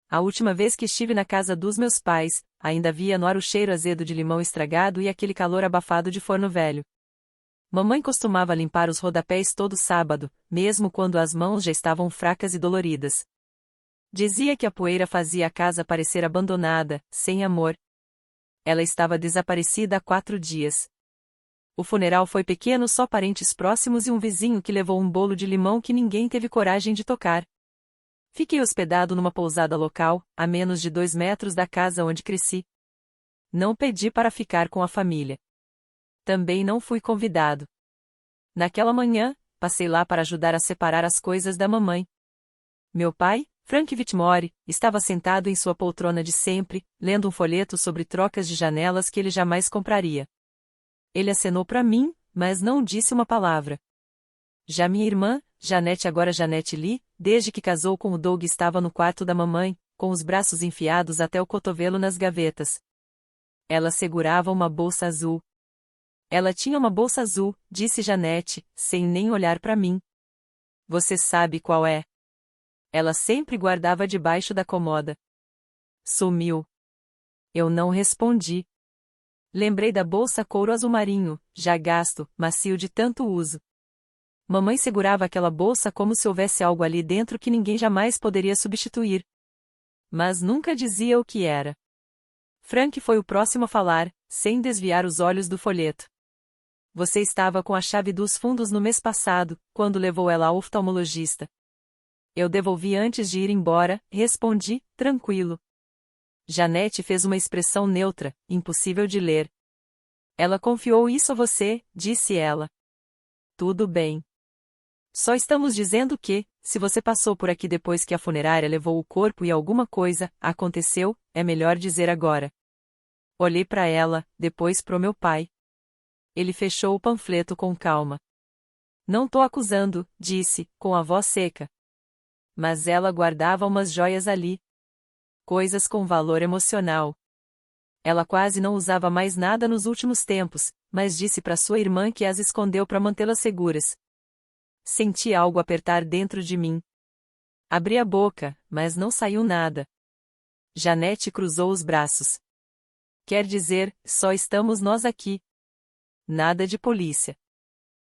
A última vez que estive na casa dos meus pais, ainda havia no ar o cheiro azedo de limão estragado e aquele calor abafado de forno velho. Mamãe costumava limpar os rodapés todo sábado, mesmo quando as mãos já estavam fracas e doloridas. Dizia que a poeira fazia a casa parecer abandonada, sem amor. Ela estava desaparecida há 4 dias. O funeral foi pequeno, só parentes próximos e um vizinho que levou um bolo de limão que ninguém teve coragem de tocar. Fiquei hospedado numa pousada local, a menos de 2 metros da casa onde cresci. Não pedi para ficar com a família. Também não fui convidado. Naquela manhã, passei lá para ajudar a separar as coisas da mamãe. Meu pai, Frank Whitmore, estava sentado em sua poltrona de sempre, lendo um folheto sobre trocas de janelas que ele jamais compraria. Ele acenou para mim, mas não disse uma palavra. Já minha irmã, Janete, agora Janete Lee, desde que casou com o Doug, estava no quarto da mamãe, com os braços enfiados até o cotovelo nas gavetas. Ela segurava uma bolsa azul. Ela tinha uma bolsa azul, disse Janete, sem nem olhar para mim. Você sabe qual é? Ela sempre guardava debaixo da cômoda. Sumiu. Eu não respondi. Lembrei da bolsa couro azul marinho, já gasto, macio de tanto uso. Mamãe segurava aquela bolsa como se houvesse algo ali dentro que ninguém jamais poderia substituir. Mas nunca dizia o que era. Frank foi o próximo a falar, sem desviar os olhos do folheto. Você estava com a chave dos fundos no mês passado, quando levou ela ao oftalmologista. Eu devolvi antes de ir embora, respondi, tranquilo. Janete fez uma expressão neutra, impossível de ler. Ela confiou isso a você, disse ela. Tudo bem. Só estamos dizendo que, se você passou por aqui depois que a funerária levou o corpo e alguma coisa aconteceu, é melhor dizer agora. Olhei para ela, depois pro meu pai. Ele fechou o panfleto com calma. Não tô acusando, disse, com a voz seca. Mas ela guardava umas joias ali. Coisas com valor emocional. Ela quase não usava mais nada nos últimos tempos, mas disse para sua irmã que as escondeu para mantê-las seguras. Senti algo apertar dentro de mim. Abri a boca, mas não saiu nada. Janete cruzou os braços. Quer dizer, só estamos nós aqui. Nada de polícia.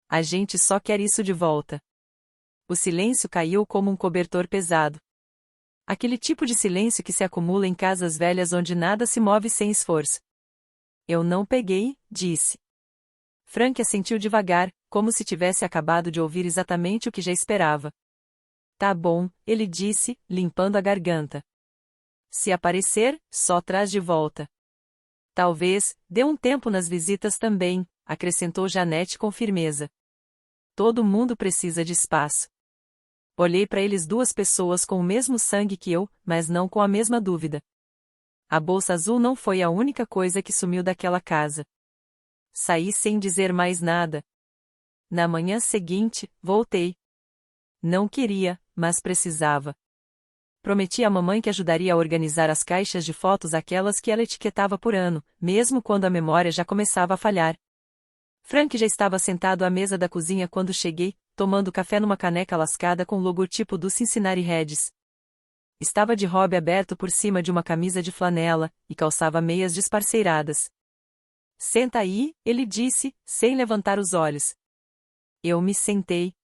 A gente só quer isso de volta. O silêncio caiu como um cobertor pesado. Aquele tipo de silêncio que se acumula em casas velhas onde nada se move sem esforço. Eu não peguei, disse. Frank assentiu devagar, como se tivesse acabado de ouvir exatamente o que já esperava. Tá bom, ele disse, limpando a garganta. Se aparecer, só traz de volta. Talvez, dê um tempo nas visitas também, acrescentou Janete com firmeza. Todo mundo precisa de espaço. Olhei para eles, 2 pessoas com o mesmo sangue que eu, mas não com a mesma dúvida. A bolsa azul não foi a única coisa que sumiu daquela casa. Saí sem dizer mais nada. Na manhã seguinte, voltei. Não queria, mas precisava. Prometi à mamãe que ajudaria a organizar as caixas de fotos, aquelas que ela etiquetava por ano, mesmo quando a memória já começava a falhar. Frank já estava sentado à mesa da cozinha quando cheguei, tomando café numa caneca lascada com o logotipo do Cincinnati Reds. Estava de hobby aberto por cima de uma camisa de flanela, e calçava meias desparceiradas. Senta aí, ele disse, sem levantar os olhos. Eu me sentei.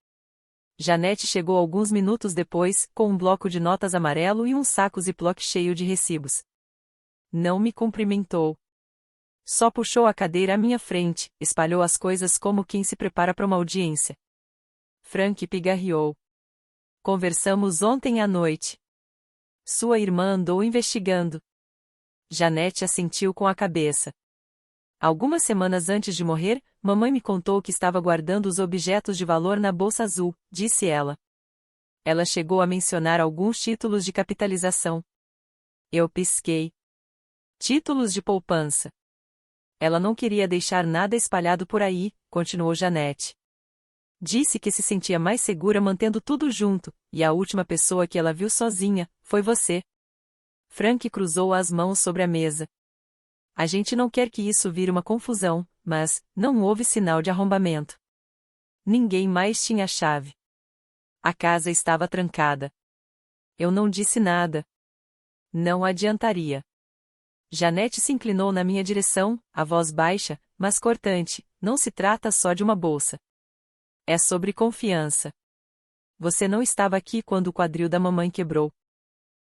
Janete chegou alguns minutos depois, com um bloco de notas amarelo e um saco Ziploc cheio de recibos. Não me cumprimentou. Só puxou a cadeira à minha frente, espalhou as coisas como quem se prepara para uma audiência. Frank pigarreou. Conversamos ontem à noite. Sua irmã andou investigando. Janete assentiu com a cabeça. Algumas semanas antes de morrer, mamãe me contou que estava guardando os objetos de valor na bolsa azul, disse ela. Ela chegou a mencionar alguns títulos de capitalização. Eu pisquei. Títulos de poupança. Ela não queria deixar nada espalhado por aí, continuou Janete. Disse que se sentia mais segura mantendo tudo junto, e a última pessoa que ela viu sozinha foi você. Frank cruzou as mãos sobre a mesa. A gente não quer que isso vire uma confusão, mas não houve sinal de arrombamento. Ninguém mais tinha chave. A casa estava trancada. Eu não disse nada. Não adiantaria. Janete se inclinou na minha direção, a voz baixa, mas cortante. Não se trata só de uma bolsa. É sobre confiança. Você não estava aqui quando o quadril da mamãe quebrou.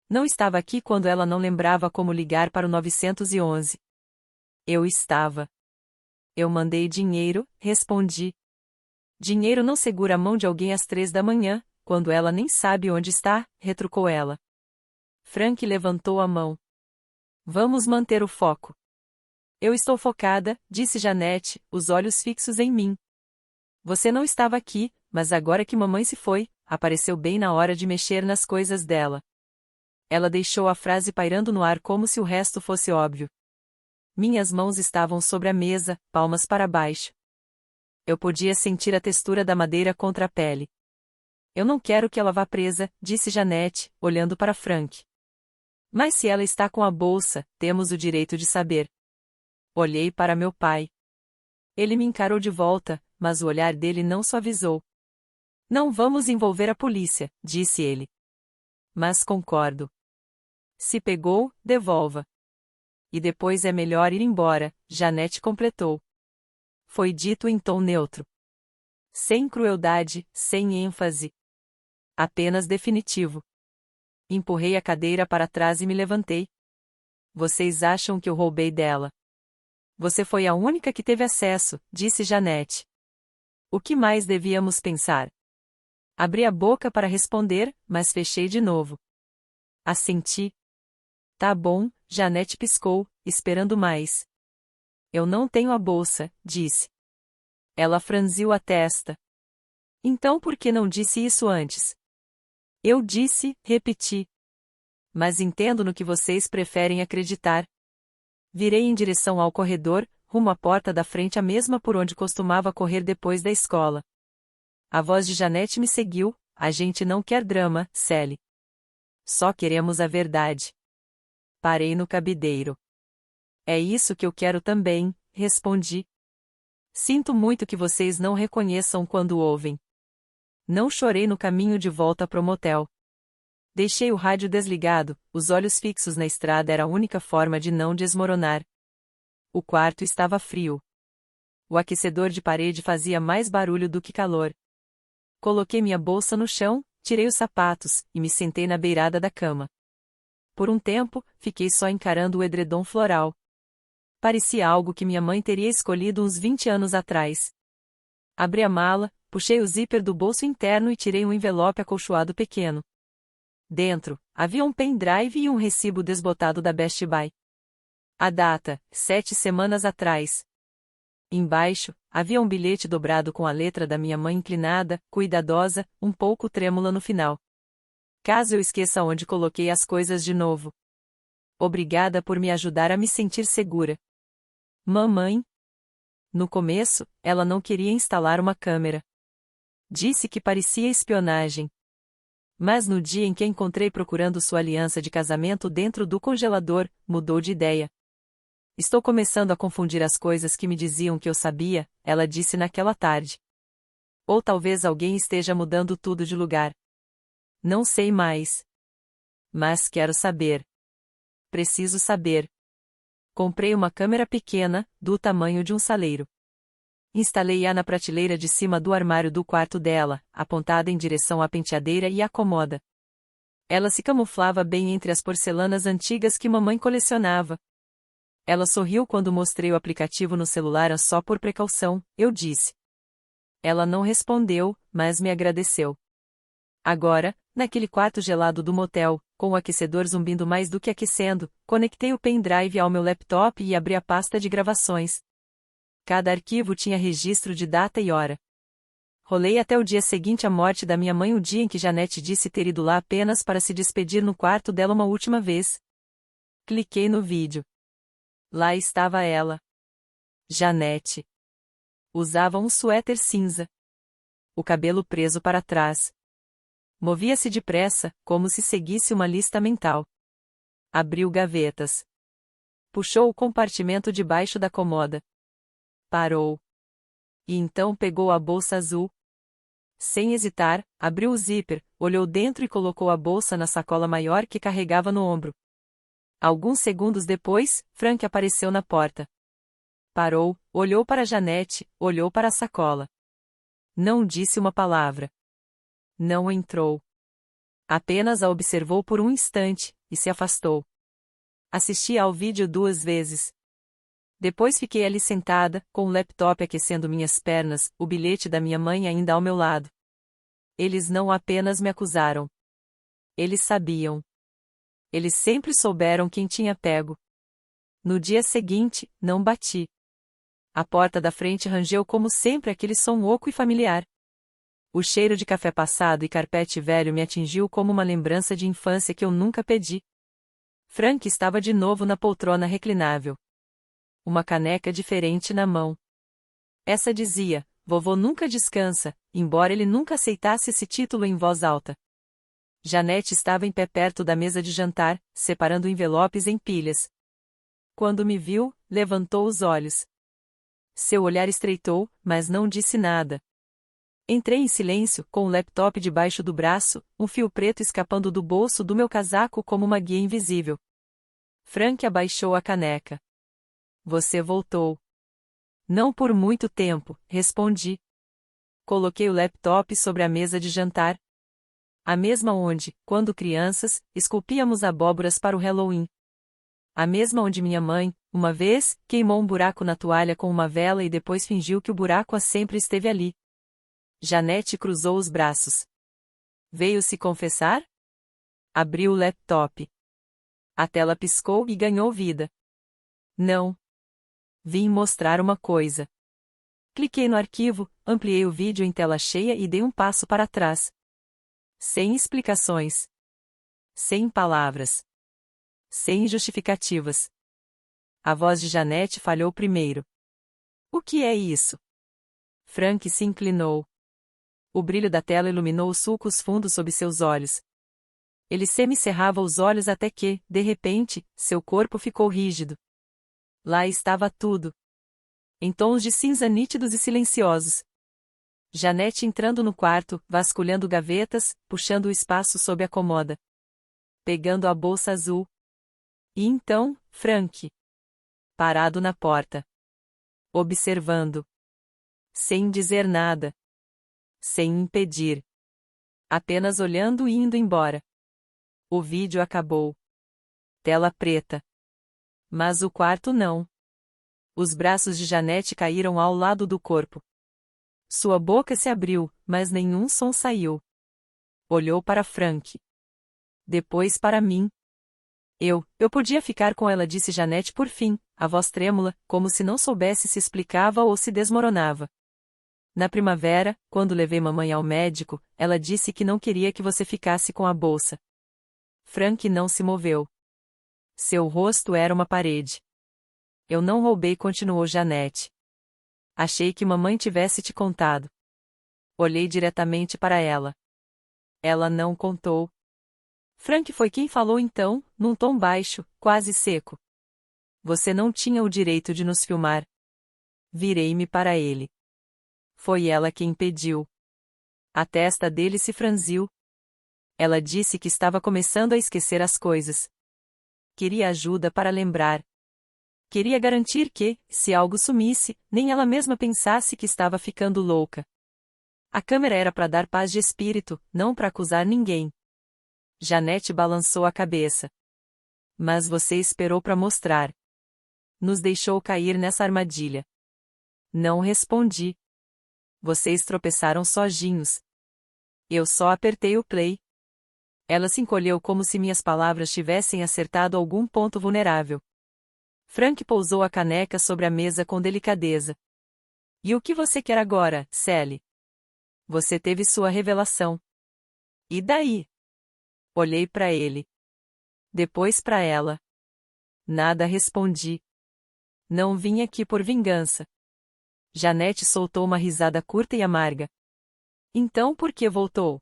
Não estava aqui quando ela não lembrava como ligar para o 911. Eu estava. Eu mandei dinheiro, respondi. Dinheiro não segura a mão de alguém às 3 da manhã, quando ela nem sabe onde está, retrucou ela. Frank levantou a mão. Vamos manter o foco. Eu estou focada, disse Janete, os olhos fixos em mim. Você não estava aqui, mas agora que mamãe se foi, apareceu bem na hora de mexer nas coisas dela. Ela deixou a frase pairando no ar como se o resto fosse óbvio. Minhas mãos estavam sobre a mesa, palmas para baixo. Eu podia sentir a textura da madeira contra a pele. Eu não quero que ela vá presa, disse Janete, olhando para Frank. Mas se ela está com a bolsa, temos o direito de saber. Olhei para meu pai. Ele me encarou de volta, mas o olhar dele não suavizou. Não vamos envolver a polícia, disse ele. Mas concordo. Se pegou, devolva. E depois é melhor ir embora, Janete completou. Foi dito em tom neutro. Sem crueldade, sem ênfase. Apenas definitivo. Empurrei a cadeira para trás e me levantei. Vocês acham que eu roubei dela? Você foi a única que teve acesso, disse Janete. O que mais devíamos pensar? Abri a boca para responder, mas fechei de novo. Assenti. Tá bom, Janete piscou, esperando mais. Eu não tenho a bolsa, disse. Ela franziu a testa. Então por que não disse isso antes? Eu disse, repeti. Mas entendo no que vocês preferem acreditar. Virei em direção ao corredor, rumo à porta da frente, a mesma por onde costumava correr depois da escola. A voz de Janete me seguiu. A gente não quer drama, Sally. Só queremos a verdade. Parei no cabideiro. É isso que eu quero também, respondi. Sinto muito que vocês não reconheçam quando ouvem. Não chorei no caminho de volta pro motel. Deixei o rádio desligado, os olhos fixos na estrada era a única forma de não desmoronar. O quarto estava frio. O aquecedor de parede fazia mais barulho do que calor. Coloquei minha bolsa no chão, tirei os sapatos, e me sentei na beirada da cama. Por um tempo, fiquei só encarando o edredom floral. Parecia algo que minha mãe teria escolhido uns 20 anos atrás. Abri a mala, puxei o zíper do bolso interno e tirei um envelope acolchoado pequeno. Dentro, havia um pendrive e um recibo desbotado da Best Buy. A data, 7 semanas atrás. Embaixo, havia um bilhete dobrado com a letra da minha mãe inclinada, cuidadosa, um pouco trêmula no final. Caso eu esqueça onde coloquei as coisas de novo. Obrigada por me ajudar a me sentir segura. Mamãe. No começo, ela não queria instalar uma câmera. Disse que parecia espionagem. Mas no dia em que a encontrei procurando sua aliança de casamento dentro do congelador, mudou de ideia. Estou começando a confundir as coisas que me diziam que eu sabia, ela disse naquela tarde. Ou talvez alguém esteja mudando tudo de lugar. Não sei mais. Mas quero saber. Preciso saber. Comprei uma câmera pequena, do tamanho de um saleiro. Instalei-a na prateleira de cima do armário do quarto dela, apontada em direção à penteadeira e à cômoda. Ela se camuflava bem entre as porcelanas antigas que mamãe colecionava. Ela sorriu quando mostrei o aplicativo no celular só por precaução, eu disse. Ela não respondeu, mas me agradeceu. Agora, naquele quarto gelado do motel, com o aquecedor zumbindo mais do que aquecendo, conectei o pendrive ao meu laptop e abri a pasta de gravações. Cada arquivo tinha registro de data e hora. Rolei até o dia seguinte à morte da minha mãe, o dia em que Janete disse ter ido lá apenas para se despedir no quarto dela uma última vez. Cliquei no vídeo. Lá estava ela. Janete. Usava um suéter cinza. O cabelo preso para trás. Movia-se depressa, como se seguisse uma lista mental. Abriu gavetas. Puxou o compartimento debaixo da cômoda. Parou. E então pegou a bolsa azul. Sem hesitar, abriu o zíper, olhou dentro e colocou a bolsa na sacola maior que carregava no ombro. Alguns segundos depois, Frank apareceu na porta. Parou, olhou para Janete, olhou para a sacola. Não disse uma palavra. Não entrou. Apenas a observou por um instante, e se afastou. Assisti ao vídeo 2 vezes. Depois fiquei ali sentada, com o laptop aquecendo minhas pernas, o bilhete da minha mãe ainda ao meu lado. Eles não apenas me acusaram. Eles sabiam. Eles sempre souberam quem tinha pego. No dia seguinte, não bati. A porta da frente rangeu como sempre aquele som oco e familiar. O cheiro de café passado e carpete velho me atingiu como uma lembrança de infância que eu nunca pedi. Frank estava de novo na poltrona reclinável. Uma caneca diferente na mão. Essa dizia: Vovô nunca descansa, embora ele nunca aceitasse esse título em voz alta. Janete estava em pé perto da mesa de jantar, separando envelopes em pilhas. Quando me viu, levantou os olhos. Seu olhar estreitou, mas não disse nada. Entrei em silêncio, com o laptop debaixo do braço, um fio preto escapando do bolso do meu casaco como uma guia invisível. Frank abaixou a caneca. Você voltou. Não por muito tempo, respondi. Coloquei o laptop sobre a mesa de jantar. A mesma onde, quando crianças, esculpíamos abóboras para o Halloween. A mesma onde minha mãe, uma vez, queimou um buraco na toalha com uma vela e depois fingiu que o buraco sempre esteve ali. Janete cruzou os braços. Veio se confessar? Abriu o laptop. A tela piscou e ganhou vida. Não. Vim mostrar uma coisa. Cliquei no arquivo, ampliei o vídeo em tela cheia e dei um passo para trás. Sem explicações. Sem palavras. Sem justificativas. A voz de Janete falhou primeiro. O que é isso? Frank se inclinou. O brilho da tela iluminou os sulcos fundos sob seus olhos. Ele semicerrava os olhos até que, de repente, seu corpo ficou rígido. Lá estava tudo. Em tons de cinza nítidos e silenciosos. Janete entrando no quarto, vasculhando gavetas, puxando o espaço sob a comoda. Pegando a bolsa azul. E então, Frank. Parado na porta. Observando. Sem dizer nada. Sem impedir. Apenas olhando e indo embora. O vídeo acabou. Tela preta. Mas o quarto não. Os braços de Janete caíram ao lado do corpo. Sua boca se abriu, mas nenhum som saiu. Olhou para Frank. Depois para mim. Eu podia ficar com ela, disse Janete por fim, a voz trêmula, como se não soubesse se explicava ou se desmoronava. Na primavera, quando levei mamãe ao médico, ela disse que não queria que você ficasse com a bolsa. Frank não se moveu. Seu rosto era uma parede. Eu não roubei, continuou Janete. Achei que mamãe tivesse te contado. Olhei diretamente para ela. Ela não contou. Frank foi quem falou então, num tom baixo, quase seco. Você não tinha o direito de nos filmar. Virei-me para ele. Foi ela quem pediu. A testa dele se franziu. Ela disse que estava começando a esquecer as coisas. Queria ajuda para lembrar. Queria garantir que, se algo sumisse, nem ela mesma pensasse que estava ficando louca. A câmera era para dar paz de espírito, não para acusar ninguém. Janete balançou a cabeça. Mas você esperou para mostrar. Nos deixou cair nessa armadilha. Não respondi. Vocês tropeçaram sozinhos. Eu só apertei o play. Ela se encolheu como se minhas palavras tivessem acertado algum ponto vulnerável. Frank pousou a caneca sobre a mesa com delicadeza. E o que você quer agora, Sally? Você teve sua revelação. E daí? Olhei para ele. Depois para ela. Nada respondi. Não vim aqui por vingança. Janete soltou uma risada curta e amarga. Então por que voltou?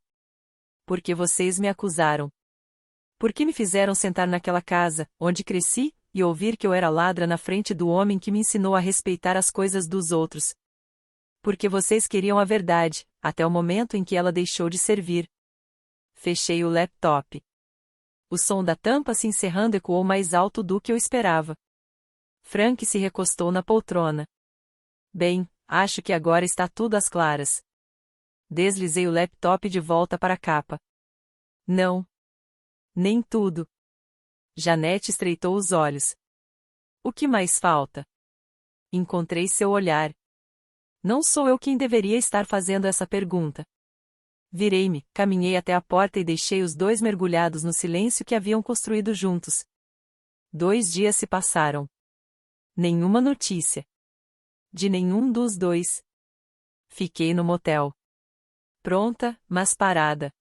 Porque vocês me acusaram. Porque me fizeram sentar naquela casa, onde cresci, e ouvir que eu era ladra na frente do homem que me ensinou a respeitar as coisas dos outros. Porque vocês queriam a verdade, até o momento em que ela deixou de servir. Fechei o laptop. O som da tampa se encerrando ecoou mais alto do que eu esperava. Frank se recostou na poltrona. Bem, acho que agora está tudo às claras. Deslizei o laptop de volta para a capa. Não. Nem tudo. Janete estreitou os olhos. O que mais falta? Encontrei seu olhar. Não sou eu quem deveria estar fazendo essa pergunta. Virei-me, caminhei até a porta e deixei os dois mergulhados no silêncio que haviam construído juntos. 2 dias se passaram. Nenhuma notícia. De nenhum dos dois. Fiquei no motel. Pronta, mas parada.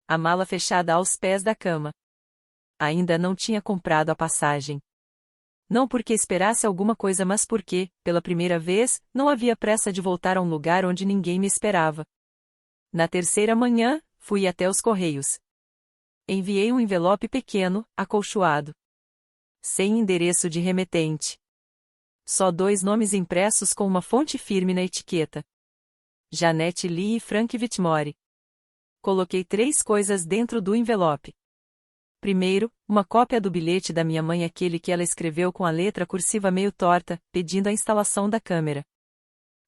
A mala fechada aos pés da cama. Ainda não tinha comprado a passagem. Não porque esperasse alguma coisa, mas porque, pela primeira vez, não havia pressa de voltar a um lugar onde ninguém me esperava. Na terceira manhã, fui até os Correios. Enviei um envelope pequeno, acolchoado. Sem endereço de remetente. Só 2 nomes impressos com uma fonte firme na etiqueta. Janete Lee e Frank Whitmore. Coloquei 3 coisas dentro do envelope. Primeiro, uma cópia do bilhete da minha mãe, aquele que ela escreveu com a letra cursiva meio torta, pedindo a instalação da câmera.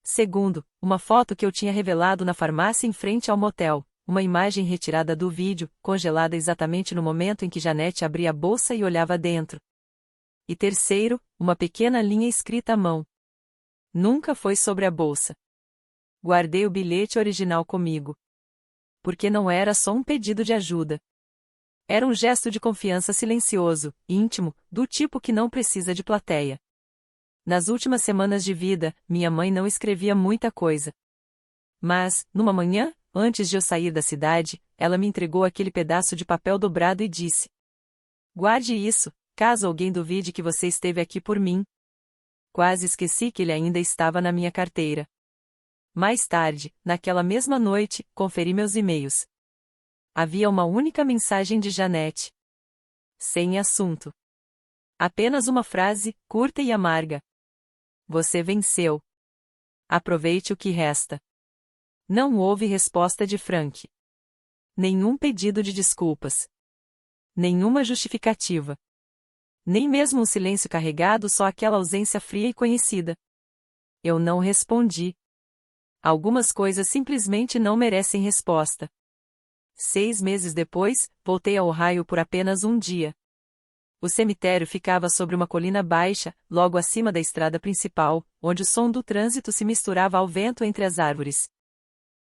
Segundo, uma foto que eu tinha revelado na farmácia em frente ao motel, uma imagem retirada do vídeo, congelada exatamente no momento em que Janete abria a bolsa e olhava dentro. E terceiro, uma pequena linha escrita à mão. Nunca foi sobre a bolsa. Guardei o bilhete original comigo. Porque não era só um pedido de ajuda. Era um gesto de confiança silencioso, íntimo, do tipo que não precisa de plateia. Nas últimas semanas de vida, minha mãe não escrevia muita coisa. Mas, numa manhã, antes de eu sair da cidade, ela me entregou aquele pedaço de papel dobrado e disse: "Guarde isso, caso alguém duvide que você esteve aqui por mim." Quase esqueci que ele ainda estava na minha carteira. Mais tarde, naquela mesma noite, conferi meus e-mails. Havia uma única mensagem de Janete. Sem assunto. Apenas uma frase, curta e amarga. Você venceu. Aproveite o que resta. Não houve resposta de Frank. Nenhum pedido de desculpas. Nenhuma justificativa. Nem mesmo um silêncio carregado, só aquela ausência fria e conhecida. Eu não respondi. Algumas coisas simplesmente não merecem resposta. 6 meses depois, voltei a Ohio por apenas um dia. O cemitério ficava sobre uma colina baixa, logo acima da estrada principal, onde o som do trânsito se misturava ao vento entre as árvores.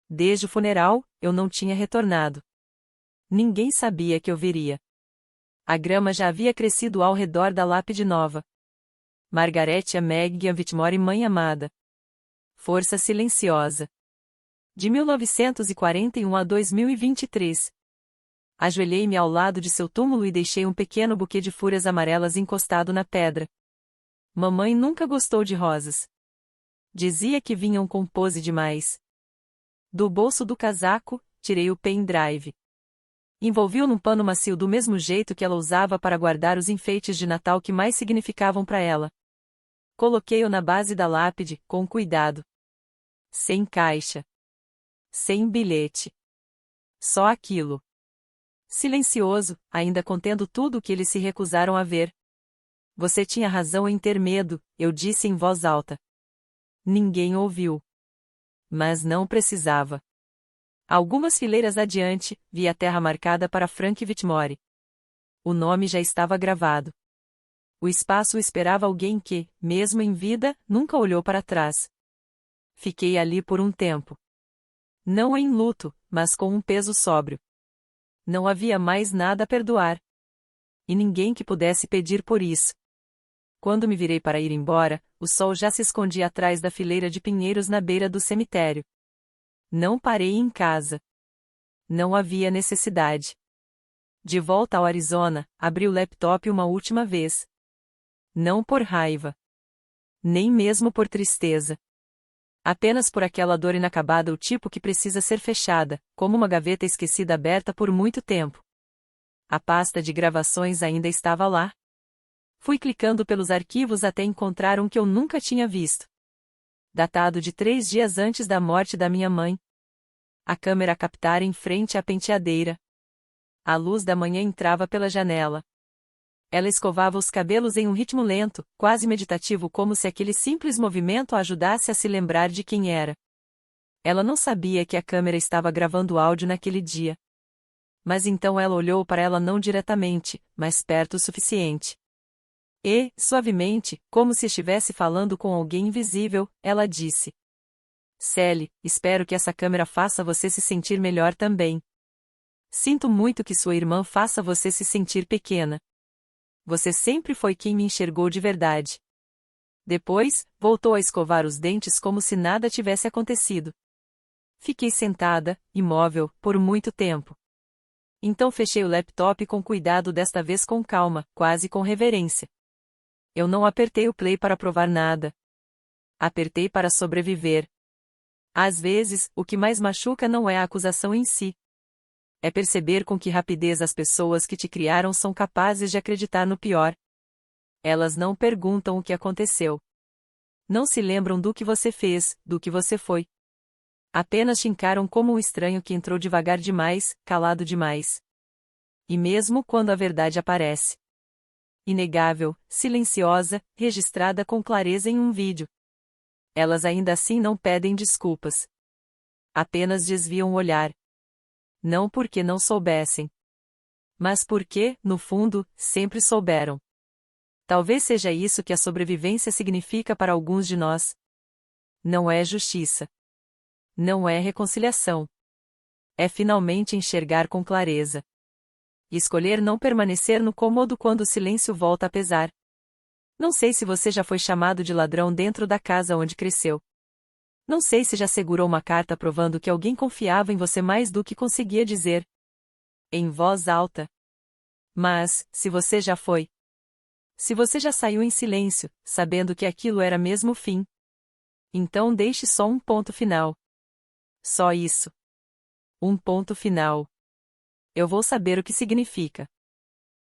Desde o funeral, eu não tinha retornado. Ninguém sabia que eu viria. A grama já havia crescido ao redor da lápide nova. Margaret Meg Whitmore, mãe amada. Força silenciosa. De 1941 a 2023. Ajoelhei-me ao lado de seu túmulo e deixei um pequeno buquê de fúrias amarelas encostado na pedra. Mamãe nunca gostou de rosas. Dizia que vinham com pose demais. Do bolso do casaco, tirei o pendrive. Envolvi-o num pano macio do mesmo jeito que ela usava para guardar os enfeites de Natal que mais significavam para ela. Coloquei-o na base da lápide, com cuidado. Sem caixa. Sem bilhete. Só aquilo. Silencioso, ainda contendo tudo o que eles se recusaram a ver. Você tinha razão em ter medo, eu disse em voz alta. Ninguém ouviu. Mas não precisava. Algumas fileiras adiante, vi a terra marcada para Frank Whitmore. O nome já estava gravado. O espaço esperava alguém que, mesmo em vida, nunca olhou para trás. Fiquei ali por um tempo. Não em luto, mas com um peso sóbrio. Não havia mais nada a perdoar. E ninguém que pudesse pedir por isso. Quando me virei para ir embora, o sol já se escondia atrás da fileira de pinheiros na beira do cemitério. Não parei em casa. Não havia necessidade. De volta ao Arizona, abri o laptop uma última vez. Não por raiva. Nem mesmo por tristeza. Apenas por aquela dor inacabada, o tipo que precisa ser fechada, como uma gaveta esquecida aberta por muito tempo. A pasta de gravações ainda estava lá. Fui clicando pelos arquivos até encontrar um que eu nunca tinha visto. Datado de 3 dias antes da morte da minha mãe. A câmera a captar em frente à penteadeira. A luz da manhã entrava pela janela. Ela escovava os cabelos em um ritmo lento, quase meditativo, como se aquele simples movimento a ajudasse a se lembrar de quem era. Ela não sabia que a câmera estava gravando áudio naquele dia. Mas então ela olhou para ela não diretamente, mas perto o suficiente. E, suavemente, como se estivesse falando com alguém invisível, ela disse: Sally, espero que essa câmera faça você se sentir melhor também. Sinto muito que sua irmã faça você se sentir pequena. Você sempre foi quem me enxergou de verdade. Depois, voltou a escovar os dentes como se nada tivesse acontecido. Fiquei sentada, imóvel, por muito tempo. Então fechei o laptop com cuidado, desta vez com calma, quase com reverência. Eu não apertei o play para provar nada. Apertei para sobreviver. Às vezes, o que mais machuca não é a acusação em si. É perceber com que rapidez as pessoas que te criaram são capazes de acreditar no pior. Elas não perguntam o que aconteceu. Não se lembram do que você fez, do que você foi. Apenas te encaram como um estranho que entrou devagar demais, calado demais. E mesmo quando a verdade aparece, inegável, silenciosa, registrada com clareza em um vídeo, elas ainda assim não pedem desculpas. Apenas desviam o olhar. Não porque não soubessem, mas porque, no fundo, sempre souberam. Talvez seja isso que a sobrevivência significa para alguns de nós. Não é justiça. Não é reconciliação. É finalmente enxergar com clareza. E escolher não permanecer no cômodo quando o silêncio volta a pesar. Não sei se você já foi chamado de ladrão dentro da casa onde cresceu. Não sei se já segurou uma carta provando que alguém confiava em você mais do que conseguia dizer em voz alta. Mas, se você já foi. Se você já saiu em silêncio, sabendo que aquilo era mesmo o fim. Então deixe só um ponto final. Só isso. Um ponto final. Eu vou saber o que significa.